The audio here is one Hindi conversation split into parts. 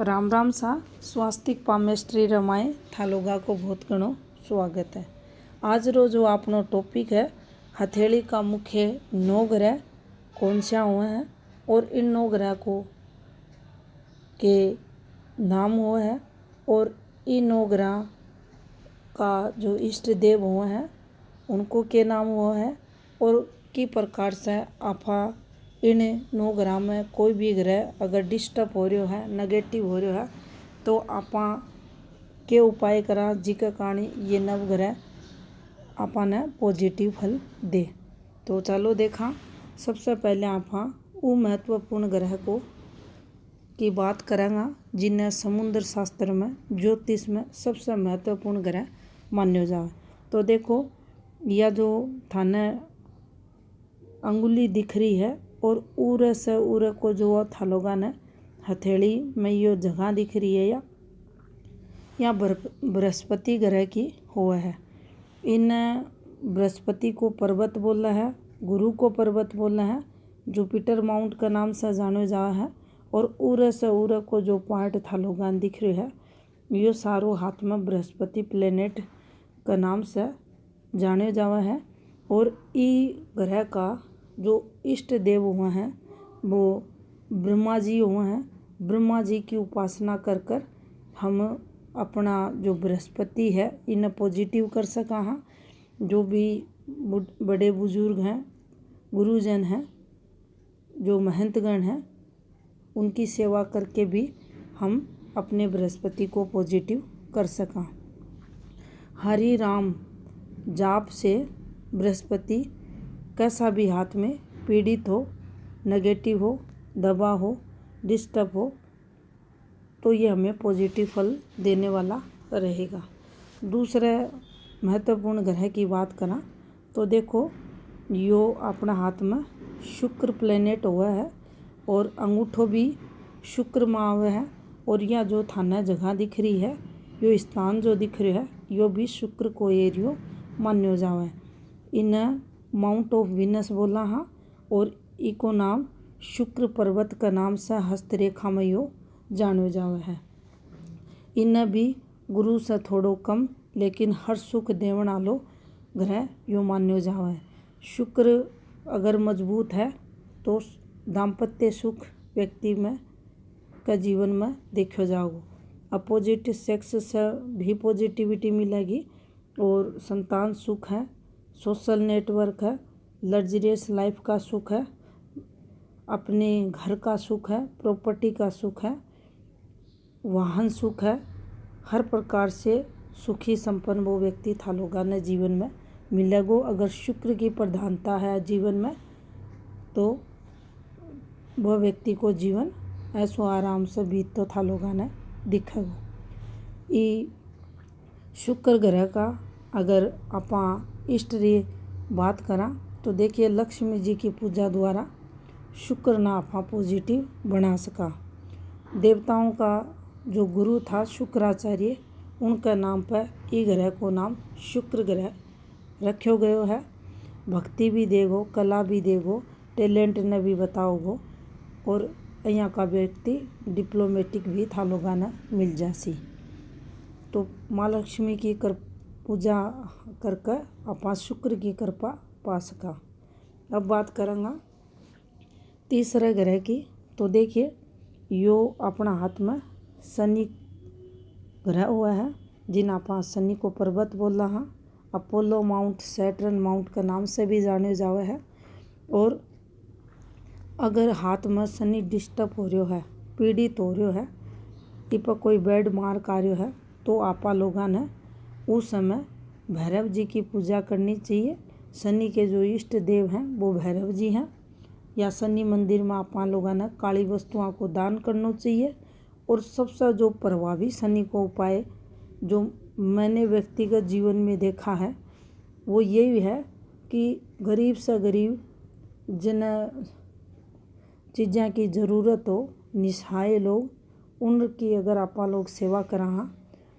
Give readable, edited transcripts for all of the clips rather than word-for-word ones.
राम राम सा स्वास्तिक पामेस्ट्री रमाए थालोगा को बहुत घणो स्वागत है। आज रो जो आपनो टॉपिक है हथेली का मुख्य 9 ग्रह कौन सा हुए हैं और इन 9 ग्रह को के नाम हुए हैं और इन 9 ग्रह का जो इष्ट देव हुए हैं उनको के नाम हुआ है और की प्रकार से आपा इन 9 ग्रह में कोई भी ग्रह अगर डिस्टर्ब हो रहा है नेगेटिव हो रहा है तो आपा के उपाय करा जिके कारण ये नवग्रह आपा ने पॉजिटिव फल दे। तो चलो देखा सबसे पहले आपा वो महत्वपूर्ण ग्रह को की बात करेंगे जिन्हें समुद्र शास्त्र में ज्योतिष में सबसे महत्वपूर्ण ग्रह मान्यो जाए। तो देखो यह जो थाने अंगुली दिख रही है और उरे से उरे को जो थालोगा ने हथेली में यो जगह दिख रही है या बृहस्पति ग्रह की हुआ है। इन बृहस्पति को पर्वत बोला है, गुरु को पर्वत बोला है, जुपिटर माउंट का नाम से जानो जा है और उरे से उरे को जो पॉइंट थालोगा दिख रही है यो सारो हाथ में बृहस्पति प्लेनेट का नाम से जाने जावा है। और ई ग्रह का जो इष्ट देव हुए हैं वो ब्रह्मा जी हुए हैं। ब्रह्मा जी की उपासना कर कर हम अपना जो बृहस्पति है इन्हें पॉजिटिव कर सका हाँ। जो भी बड़े बुजुर्ग हैं गुरुजन हैं जो महंतगण हैं उनकी सेवा करके भी हम अपने बृहस्पति को पॉजिटिव कर सका। हरि राम जाप से बृहस्पति कैसा भी हाथ में पीड़ित हो, नेगेटिव हो, दबा हो, डिस्टर्ब हो तो ये हमें पॉजिटिव फल देने वाला रहेगा। दूसरे महत्वपूर्ण ग्रह की बात करा तो देखो यो अपना हाथ में शुक्र प्लेनेट हुआ है और अंगूठो भी शुक्र में हुआ है और यह जो थाना जगह दिख रही है यो स्थान जो दिख रहा है यो भी शुक्र को एरियो मान्यो जावे। इन माउंट ऑफ वीनस बोला हाँ और इको नाम शुक्र पर्वत का नाम से हस्तरेखा में यो जानो जावे है। इन भी गुरु से थोड़ो कम लेकिन हर सुख देवन आलो ग्रह यो मान्यो जावे। शुक्र अगर मजबूत है तो दाम्पत्य सुख व्यक्ति में का जीवन में देखो जाओगे। अपोजिट सेक्स से भी पॉजिटिविटी मिलेगी और संतान सुख है, सोशल नेटवर्क है, लग्जरियस लाइफ का सुख है, अपने घर का सुख है, प्रॉपर्टी का सुख है, वाहन सुख है, हर प्रकार से सुखी संपन्न वो व्यक्ति थालोगा ने जीवन में मिलेगो। अगर शुक्र की प्रधानता है जीवन में तो वह व्यक्ति को जीवन ऐसो आराम से बीत तो थालोगा ने दिखेगो। ई शुक्र ग्रह का अगर अपा इष्ट री बात करा तो देखिए लक्ष्मी जी की पूजा द्वारा शुक्र ना आपा पॉजिटिव बना सका। देवताओं का जो गुरु था शुक्राचार्य उनका नाम पर ई ग्रह को नाम शुक्र ग्रह रखो गयो है। भक्ति भी देगो, कला भी देगो, टैलेंट ने भी बताओगो और यहाँ का व्यक्ति डिप्लोमेटिक भी थालोगा ने मिल जासी। तो माँ लक्ष्मी की पूजा करके अपा शुक्र की कृपा पा सका। अब बात करेंगे तीसरे ग्रह की तो देखिए यो अपना हाथ में शनि ग्रह हुआ है जिन आपा शनि को पर्वत बोल रहा अपोलो माउंट सैटर्न माउंट का नाम से भी जाने जावे है। और अगर हाथ में शनि डिस्टर्ब हो रहा है, पीड़ित हो रहा है, इस पर कोई बैड मार्क आ रहा है तो आपा लोगों ने उस समय भैरव जी की पूजा करनी चाहिए। शनि के जो इष्ट देव हैं वो भैरव जी हैं या शनि मंदिर में आपा लोगों ने काली वस्तुओं को दान करना चाहिए। और सबसे जो प्रभावी शनि को उपाय जो मैंने व्यक्तिगत जीवन में देखा है वो यही है कि गरीब से गरीब जिन्हें चीज़ों की ज़रूरत हो, निसहाय लोग, उनकी अगर आपा लोग सेवा करा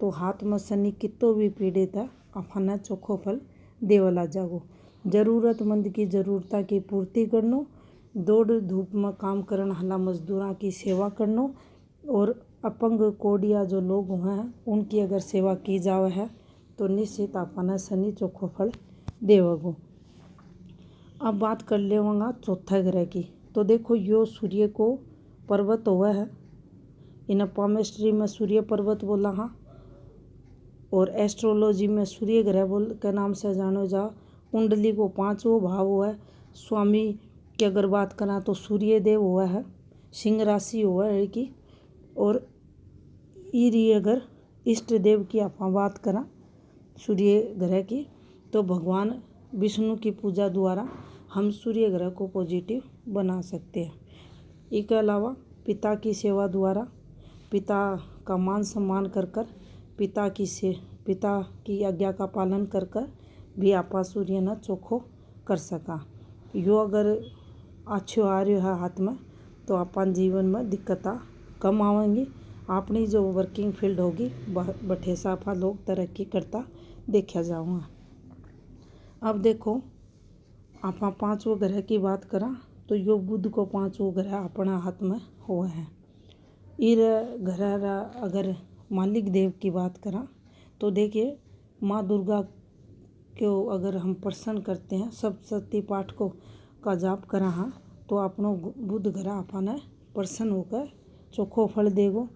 तो हाथ में शनि कितो भी पीड़ित है आपा ने चोखो फल देवला जागो। ज़रूरतमंद की ज़रूरता की पूर्ति करनो, दौड़ धूप में काम करन हला मजदूरा की सेवा करनो और अपंग कोडिया जो लोग हुए हैं उनकी अगर सेवा की जावे है तो निश्चित आपने शनि चोखो फल देवगो। अब बात कर लेवंगा चौथा ग्रह की। तो देखो यो सूर्य को पर्वत हुआ है, इन्हें पामेस्ट्री में सूर्य पर्वत बोला हाँ, और एस्ट्रोलॉजी में सूर्य ग्रह बोल के नाम से जानो जा। कुंडली को 5वां भाव हुआ है। स्वामी की अगर बात करा तो सूर्य देव हुआ है, सिंह राशि हुआ है की। और ईरी अगर इष्ट देव की आप बात करा सूर्य ग्रह की तो भगवान विष्णु की पूजा द्वारा हम सूर्य ग्रह को पॉजिटिव बना सकते हैं। इसके अलावा पिता की सेवा द्वारा, पिता का मान सम्मान कर कर, पिता की आज्ञा का पालन कर कर भी आपा सूर्य न चोखो कर सका। यो अगर अच्छो आ रहा है हाथ में तो अपन जीवन में दिक्कतें कम आवेंगी। अपनी जो वर्किंग फील्ड होगी बठे से आपा लोग तरक्की करता देखा जाऊँगा। अब देखो आपा 5वां ग्रह की बात करा तो यो बुध को 5वां ग्रह अपना हाथ में हुआ है। इर ग्रह अगर मालिक देव की बात करा तो देखिए माँ दुर्गा को अगर हम प्रसन्न करते हैं, सप्तशती पाठ को का जाप करा हाँ तो अपनो बुध ग्रह अपने प्रसन्न होकर चोखो फल देगो।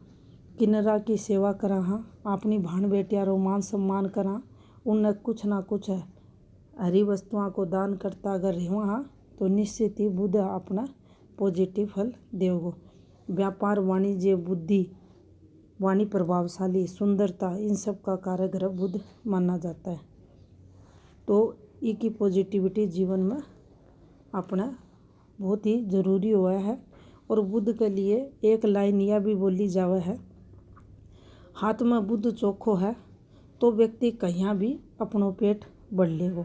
किन्नरा की सेवा करा हाँ, अपनी भान बेटियारो मान सम्मान करा, उन्हें कुछ ना कुछ हरी वस्तुओं को दान करता अगर रेवा हाँ तो निश्चित ही बुध अपना पॉजिटिव फल देवगो। व्यापार, वाणिज्य, बुद्धि, वाणी प्रभावशाली, सुंदरता, इन सब का कारक बुध माना जाता है। तो इसकी पॉजिटिविटी जीवन में अपना बहुत ही जरूरी हुआ है। और बुध के लिए एक लाइन यह भी बोली जावे है, हाथ में बुध चोखो है तो व्यक्ति कहीं भी अपनो पेट बढ़ लेगो,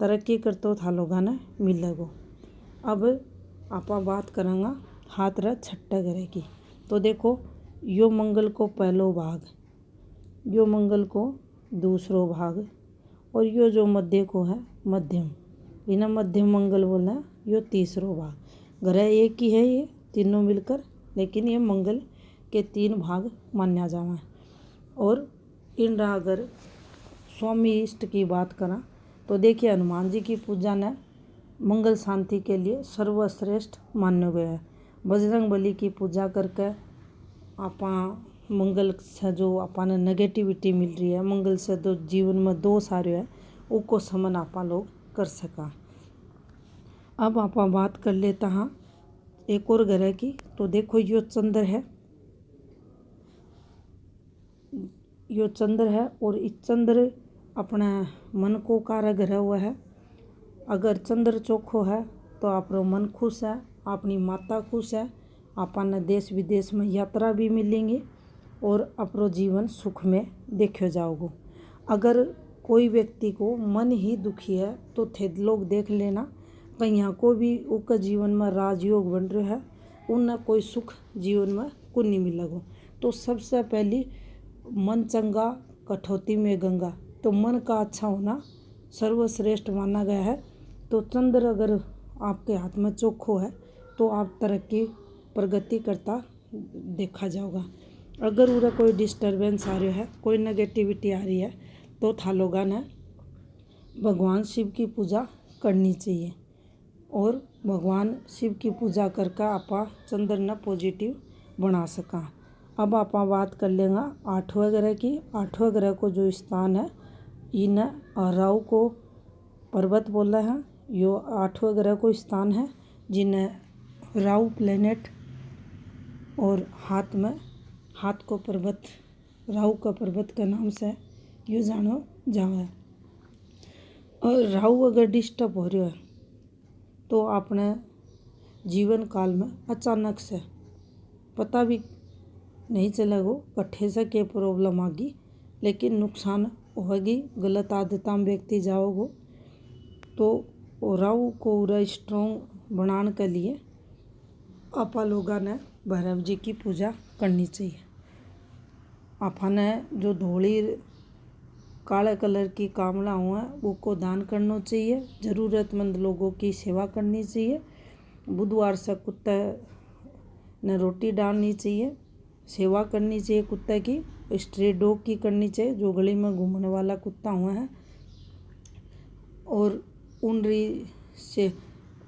तरक्की करते था लोगों ने मिलेगो। अब आपा बात करेंगे हाथ रे छठे ग्रह की। तो देखो यो मंगल को पहलो भाग, यो मंगल को दूसरो भाग, और यो जो मध्य को है मध्यम, इन्हें मध्यम मंगल बोलना है। यो तीसरो भाग। ग्रह एक ही है ये तीनों मिलकर, लेकिन ये मंगल के 3 भाग मान्या जावा। और इन अगर स्वामी इष्ट की बात करा तो देखिए हनुमान जी की पूजा ने मंगल शांति के लिए सर्वश्रेष्ठ माना गया है। बजरंग बली की पूजा करके आपा मंगल से जो आपा ने नेगेटिविटी मिल रही है, मंगल से जो जीवन में दोष आ रहे हैं उसको समन आपा लोग कर सका। अब आपा बात कर लेता हाँ एक और ग्रह की। तो देखो यो चंद्र है, यो चंद्र है और इस चंद्र अपने मन को कारक ग्रह हुआ है। अगर चंद्र चोखो है तो आपरो मन खुश है, अपनी माता खुश है, अपन देश विदेश में यात्रा भी मिलेंगे और अपनो जीवन सुख में देखो जाओगे। अगर कोई व्यक्ति को मन ही दुखी है तो थे लोग देख लेना कहीं को भी उसका जीवन में राजयोग बन रहा है, उन्हें कोई सुख जीवन में को नहीं मिलेगा। तो सबसे पहली मन चंगा कठौती में गंगा, तो मन का अच्छा होना सर्वश्रेष्ठ माना गया है। तो चंद्र अगर आपके हाथ में चोखो है तो आप तरक्की प्रगति करता देखा जाओगा। अगर उरा कोई डिस्टर्बेंस आ रही है, कोई नेगेटिविटी आ रही है तो था लोगों ने भगवान शिव की पूजा करनी चाहिए और भगवान शिव की पूजा करके आपा चंद्र न पॉजिटिव बना सका। अब आपा बात कर लेंगे 8वें ग्रह की। 8वें ग्रह को जो स्थान है इन्हें राहु को पर्वत बोला है। यो 8वें ग्रह को स्थान है जिन्हें राहु प्लेनेट और हाथ को पर्वत, राहु का पर्वत के नाम से यो जानो जावे। और राहु अगर डिस्टर्ब हो रहा है तो अपने जीवन काल में अचानक से पता भी नहीं चलेगा कट्ठे से क्या प्रॉब्लम आगी, लेकिन नुकसान होगी, गलत आदतों में व्यक्ति जाओगे। तो राहु को स्ट्रॉन्ग बनाने के लिए आपा लोगों ने भैरव जी की पूजा करनी चाहिए। आपा ने जो धोली काले कलर की कामला हुआ वो को दान करना चाहिए, ज़रूरतमंद लोगों की सेवा करनी चाहिए, बुधवार से कुत्ते ने रोटी डालनी चाहिए सेवा करनी चाहिए कुत्ते की, स्ट्रे डॉग की करनी चाहिए, जो गली में घूमने वाला कुत्ता हुआ है। और उनरी से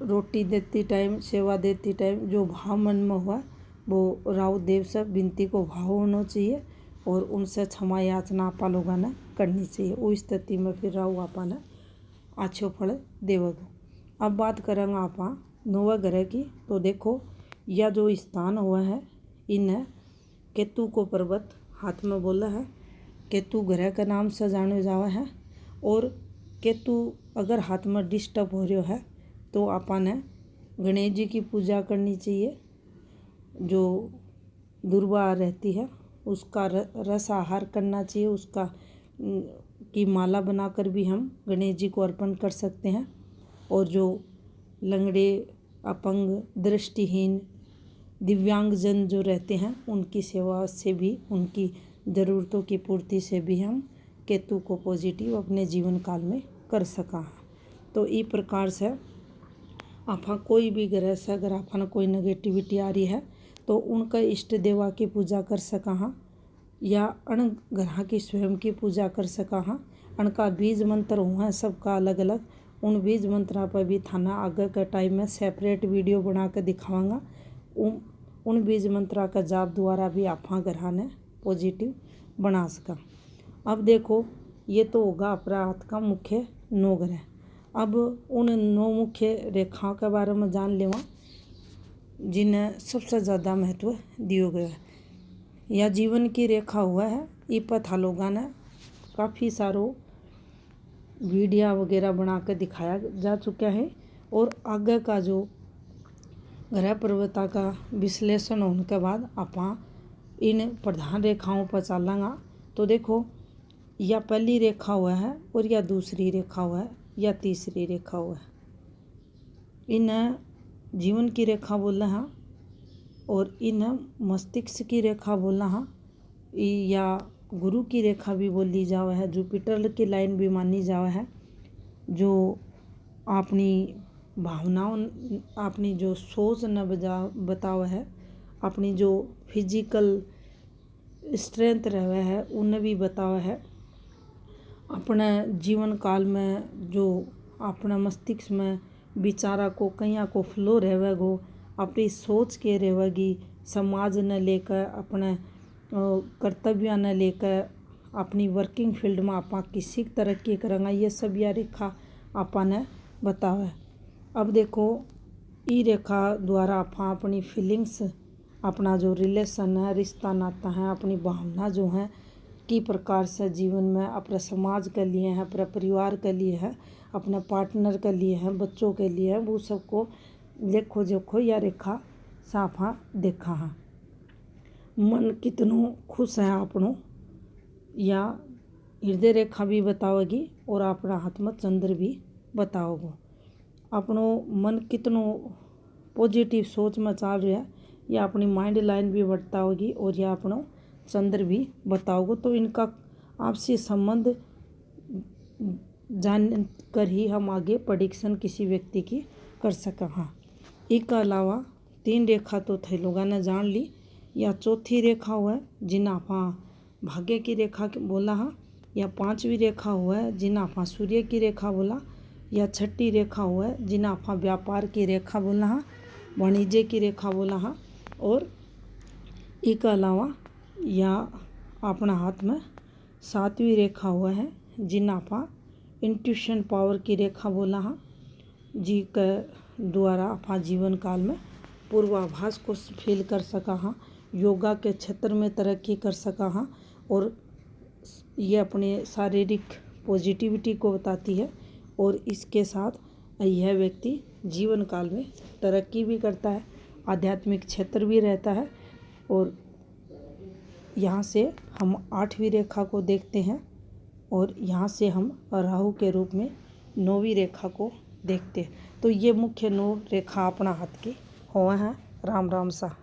रोटी देती टाइम, सेवा देती टाइम जो भाव मन में हुआ वो राव देव से विनती को भाव होना चाहिए और उनसे क्षमा याचना आपा लोगों ने करनी चाहिए। उस स्थिति में फिर राव आपा ने अच्छो फल देवेगो। अब बात करेंगे आपा नौवे ग्रह की। तो देखो यह जो स्थान हुआ है इन्हें केतु को पर्वत हाथ में बोला है। केतु ग्रह के नाम से जाने जावा है। और केतु अगर हाथ में डिस्टर्ब हो रहा है तो आपा ने गणेश जी की पूजा करनी चाहिए। जो दुर्वा रहती है उसका रस आहार करना चाहिए, उसका की माला बनाकर भी हम गणेश जी को अर्पण कर सकते हैं। और जो लंगड़े, अपंग, दृष्टिहीन, दिव्यांगजन जो रहते हैं उनकी सेवा से भी, उनकी ज़रूरतों की पूर्ति से भी हम केतु को पॉजिटिव अपने जीवन काल में कर सका। तो इस प्रकार से आपा कोई भी ग्रह से अगर आपा ने कोई नेगेटिविटी आ रही है तो उनका इष्ट देवा की पूजा कर सका हाँ, या अण ग्रह की स्वयं की पूजा कर सका हाँ। अणका बीज मंत्र हुआ है सबका अलग अलग, उन बीज मंत्रा पर भी थाना आगे के टाइम में सेपरेट वीडियो बना कर दिखाऊंगा। उन बीज मंत्रा का जाप द्वारा भी आपा ग्रह ने पॉजिटिव बना सका। अब देखो ये तो होगा अपना हाथ का मुख्य 9 ग्रह। अब उन 9 मुख्य रेखाओं के बारे में जान लेवा जिन्हें सबसे ज़्यादा महत्व दिया गया है। यह जीवन की रेखा हुआ है। इस पर था लोगों ने काफ़ी सारो वीडियो वगैरह बना कर दिखाया जा चुका है। और आगे का जो ग्रह पर्वता का विश्लेषण होने के बाद आपा इन प्रधान रेखाओं पर चलेंगे। तो देखो यह पहली रेखा हुआ है और यह दूसरी रेखा हुआ है, या तीसरी रेखा हुआ है। इन्हें जीवन की रेखा बोलना है और इन्हें मस्तिष्क की रेखा बोलना है, या गुरु की रेखा भी बोली जावा है, जुपिटर की लाइन भी मानी जावा है। जो अपनी भावनाओं, अपनी जो सोच न बतावा है, अपनी जो फिजिकल स्ट्रेंथ रहे है उन्हें भी बतावा है। अपने जीवन काल में जो अपना मस्तिष्क में विचारा को कहीं को फ्लो रहेगो, अपनी सोच के रहेगी, समाज ने लेकर, अपने कर्तव्य ने लेकर, अपनी वर्किंग फील्ड में आपा किसी तरक्की करेंगे, ये सब यह रेखा आपा ने बतावा। अब देखो ई रेखा द्वारा आपा अपनी फीलिंग्स, अपना जो रिलेशन है, रिश्ता नाता है, अपनी भावना जो है की प्रकार से जीवन में अपने समाज के लिए है, अपने परिवार के लिए है, अपने पार्टनर के लिए है, बच्चों के लिए है, वो सबको देखो देखो या रेखा साफा देखा है। मन कितनो खुश है अपनों, या हृदय रेखा भी बताओगी और अपना हाथ में चंद्र भी बताओगो। अपनों मन कितनो पॉजिटिव सोच में चल रहा है, या अपनी माइंड लाइन भी बताओगी और यह अपनों चंद्र भी बताओगे। तो इनका आपसी संबंध जान कर ही हम आगे प्रेडिक्शन किसी व्यक्ति की कर सका हाँ। इसके अलावा 3 रेखा तो थे लोगों ने जान ली, या चौथी रेखा हुआ है जिन्हें आपा भाग्य की रेखा बोला हाँ, या 5वीं रेखा हुआ है जिन्हें आपा सूर्य की रेखा बोला, या 6ठी रेखा हुआ है जिन्हें आपा व्यापार की रेखा बोला हाँ, वाणिज्य की रेखा बोला हाँ। और इसके अलावा या अपना हाथ में 7वीं रेखा हुआ है जिन्हें आपा इंट्यूशन पावर की रेखा बोला हाँ, जी के द्वारा आपा जीवन काल में पूर्वाभास को फील कर सका हाँ, योगा के क्षेत्र में तरक्की कर सका हाँ। और ये अपने शारीरिक पॉजिटिविटी को बताती है और इसके साथ यह व्यक्ति जीवन काल में तरक्की भी करता है, आध्यात्मिक क्षेत्र भी रहता है। और यहाँ से हम 8वीं रेखा को देखते हैं और यहाँ से हम राहु के रूप में 9वीं रेखा को देखते हैं। तो ये मुख्य 9 रेखा अपना हाथ की हुआ है। राम राम सा।